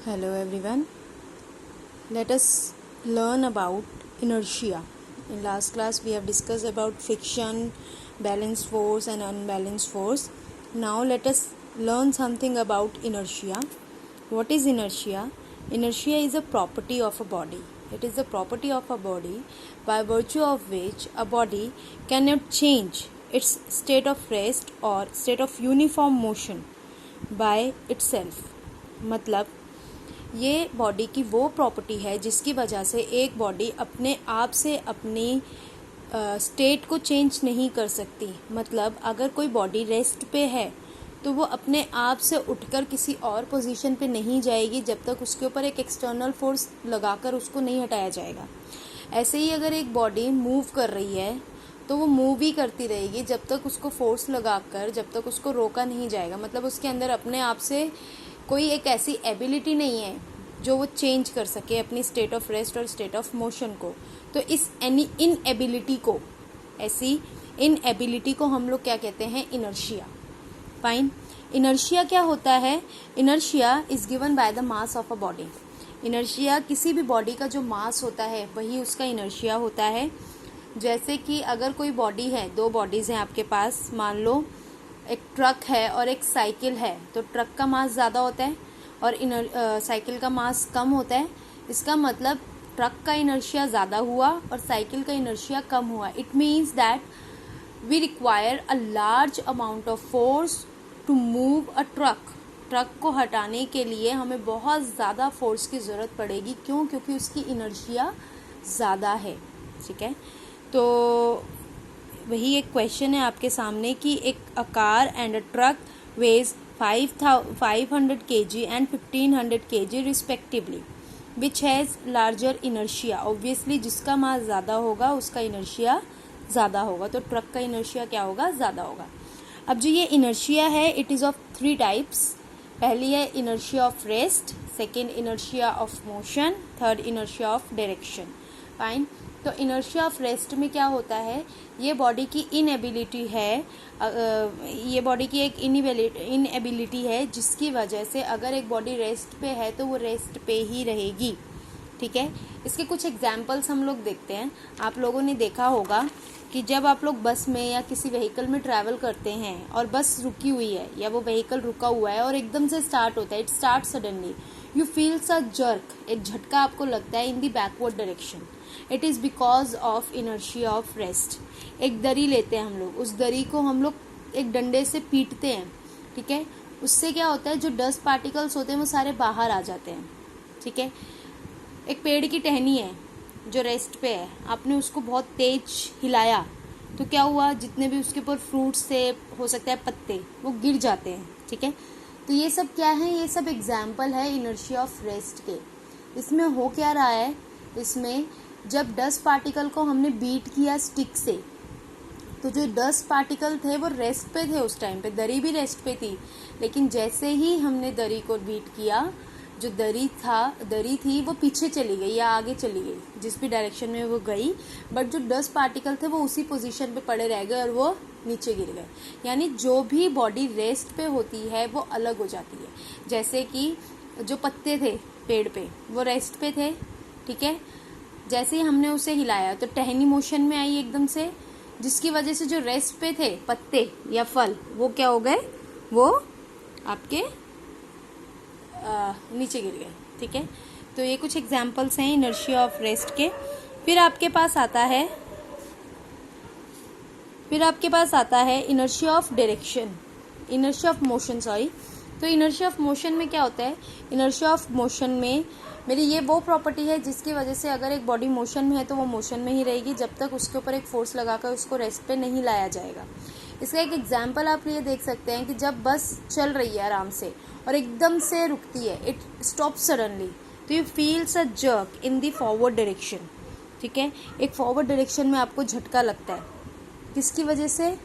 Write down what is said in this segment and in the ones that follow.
Hello everyone. Let us learn about inertia. In last class we have discussed about friction, balanced force and unbalanced force. Now let us learn something about inertia. What is inertia? Inertia is a property of a body. It is the property of a body by virtue of which a body cannot change its state of rest or state of uniform motion by itself. मतलब ये body की वो property है जिसकी वजह से एक body अपने आप से अपनी स्टेट को चेंज नहीं कर सकती। मतलब अगर कोई बॉडी रेस्ट पे है तो वो अपने आप से उठकर किसी और पोजीशन पे नहीं जाएगी जब तक उसके ऊपर एक एक्सटर्नल फोर्स लगाकर उसको नहीं हटाया जाएगा। ऐसे ही अगर एक बॉडी मूव कर रही है तो वो मूव ही करती रहेगी जब तक उसको फोर्स लगाकर, जब तक उसको रोका नहीं जाएगा। मतलब उसके अंदर अपने आप से कोई एक ऐसी एबिलिटी नहीं है जो वो चेंज कर सके अपनी स्टेट ऑफ रेस्ट और स्टेट ऑफ मोशन को। तो इस ऐसी इनएबिलिटी को हम लोग क्या कहते हैं? इनर्शिया। फाइन। इनर्शिया क्या होता है? Inertia is given by the mass of a body. Inertia किसी भी बॉडी का जो मास होता है वही उसका इनर्शिया होता है। जैसे कि अगर कोई बॉडी है, दो बॉडीज हैं आपके पास, मान लो एक ट्रक है और एक साइकिल है, तो ट्रक का मास ज़्यादा होता है और साइकिल का मास कम होता है। इसका मतलब ट्रक का इनर्शिया ज़्यादा हुआ और साइकिल का इनर्शिया कम हुआ। It means that we require a large amount of force to move a truck. Truck को हटाने के लिए हमें बहुत ज़्यादा फोर्स की ज़रूरत पड़ेगी। क्यों? क्योंकि उसकी इनर्शिया ज़्यादा है। ठीक है, तो वही एक क्वेश्चन है आपके सामने कि एक a car and a truck weighs 500 kg and 1500 kg respectively, which has larger inertia. Obviously जिसका मास ज़्यादा होगा उसका इनर्शिया ज़्यादा होगा, तो ट्रक का इनर्शिया क्या होगा? ज़्यादा होगा। अब जो ये इनर्शिया है इट इज़ ऑफ 3 टाइप्स। पहली है inertia of rest, second inertia of motion, third inertia of direction. Fine. तो इनर्शिया ऑफ रेस्ट में क्या होता है? ये बॉडी की इनएबिलिटी है, ये बॉडी की एक इनएबिलिटी है जिसकी वजह से अगर एक बॉडी रेस्ट पे है तो वो रेस्ट पे ही रहेगी। ठीक है, इसके कुछ एग्जाम्पल्स हम लोग देखते हैं। आप लोगों ने देखा होगा कि जब आप लोग बस में या किसी व्हीकल में ट्रैवल करते हैं और बस रुकी हुई है या वो व्हीकल रुका हुआ है और एकदम से स्टार्ट होता है, it start suddenly, you feels a jerk, एक झटका आपको लगता है in the backward direction. It is because of inertia of rest. एक दरी लेते हैं हम लोग, उस दरी को हम लोग एक डंडे से पीटते हैं। ठीक है, उससे क्या होता है? जो डस्ट पार्टिकल्स होते हैं वो सारे बाहर आ जाते हैं। ठीक है, एक पेड़ की टहनी है जो रेस्ट पे है, आपने उसको बहुत तेज हिलाया तो क्या हुआ? जितने भी उसके ऊपर फ्रूट्स थे, हो सकता है पत्ते, वो गिर जाते हैं। ठीक है, तो ये सब क्या है? ये सब एग्जाम्पल है इनर्शिया ऑफ रेस्ट के। इसमें हो क्या रहा है? इसमें जब डस्ट पार्टिकल को हमने बीट किया स्टिक से, तो जो डस्ट पार्टिकल थे वो रेस्ट पे थे उस टाइम पे, दरी भी रेस्ट पे थी। लेकिन जैसे ही हमने दरी को बीट किया, जो दरी थी वो पीछे चली गई या आगे चली गई, जिस भी डायरेक्शन में वो गई, बट जो डस्ट पार्टिकल थे वो उसी पोजीशन पे पड़े रह गए और वो नीचे गिर गए। यानी जो भी बॉडी रेस्ट पे होती है वो अलग हो जाती है। जैसे कि जो पत्ते थे पेड़ पे वो रेस्ट पे थे। ठीक है, जैसे ही हमने उसे हिलाया तो टहनी मोशन में आई एकदम से, जिसकी वजह से जो रेस्ट पे थे पत्ते या फल वो क्या हो गए? वो आपके नीचे गिर गए। ठीक है, तो ये कुछ एग्जाम्पल्स हैं इनर्शिया ऑफ रेस्ट के। फिर आपके पास आता है inertia of direction, inertia of motion, sorry. तो इनर्शिया ऑफ मोशन में क्या होता है? इनर्शिया ऑफ मोशन में मेरी ये वो प्रॉपर्टी है जिसकी वजह से अगर एक बॉडी मोशन में है तो वो मोशन में ही रहेगी जब तक उसके ऊपर एक फोर्स लगाकर उसको रेस्ट पे नहीं लाया जाएगा। इसका एक एग्जाम्पल आप ये देख सकते हैं कि जब बस चल रही है आराम से और एकदम से रुकती है, इट स्टॉप सडनली, तो you feels a jerk in the forward direction. ठीक है, एक फॉरवर्ड डायरेक्शन में आपको झटका लगता है, किसकी वजह से?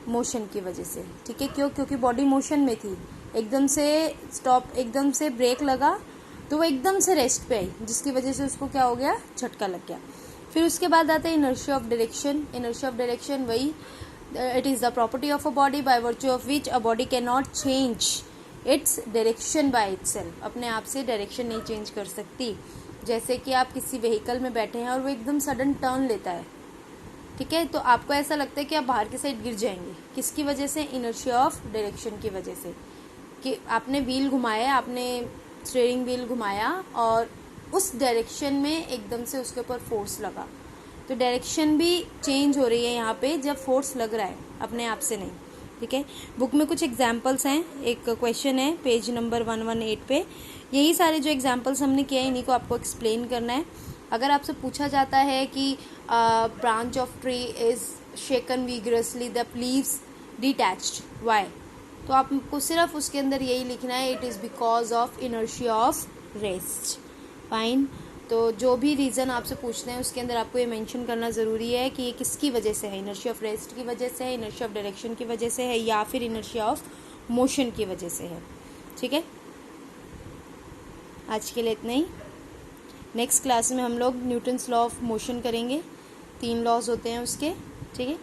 मोशन की वजह से। ठीक है, क्यों? क्योंकि बॉडी मोशन में थी, एकदम से स्टॉप, एकदम से ब्रेक लगा तो वो एकदम से रेस्ट पे आई, जिसकी वजह से उसको क्या हो गया? झटका लग गया। फिर उसके बाद आता है inertia of direction. Inertia of direction वही, it is the property of a body by virtue of which a body can not change its direction by itself, अपने आप से डायरेक्शन नहीं चेंज कर सकती। जैसे कि आप किसी व्हीकल में बैठे हैं और वो एकदम सडन टर्न लेता है, ठीक है, तो आपको ऐसा लगता है कि आप बाहर की साइड गिर जाएंगे, किसकी वजह से? इनर्शिया ऑफ डायरेक्शन की वजह से, कि आपने व्हील घुमाया, आपने स्टीयरिंग व्हील घुमाया और उस डायरेक्शन में एकदम से उसके ऊपर फोर्स लगा, तो डायरेक्शन भी चेंज हो रही है यहाँ पे जब फोर्स लग रहा है, अपने आप से नहीं, ठीक है। बुक में कुछ एग्जाम्पल्स हैं, एक क्वेश्चन है पेज नंबर 118 पे, यही सारे जो एग्जाम्पल्स हमने किए हैं इन्हीं को आपको एक्सप्लेन करना है। अगर आपसे पूछा जाता है कि branch of tree is shaken vigorously, the leaves detached, why, तो आपको सिर्फ उसके अंदर यही लिखना है, it is because of inertia of rest. Fine, तो जो भी रीज़न आपसे पूछते हैं उसके अंदर आपको ये मेंशन करना ज़रूरी है कि ये किसकी वजह से है, इनर्शिया ऑफ रेस्ट की वजह से है, इनर्शिया ऑफ डायरेक्शन की वजह से है, या फिर इनर्शिया ऑफ मोशन की वजह से है, ठीक है। आज के लिए इतना ही। नेक्स्ट क्लास में हम लोग न्यूटन्स लॉ ऑफ मोशन करेंगे, 3 लॉज होते हैं उसके, ठीक है।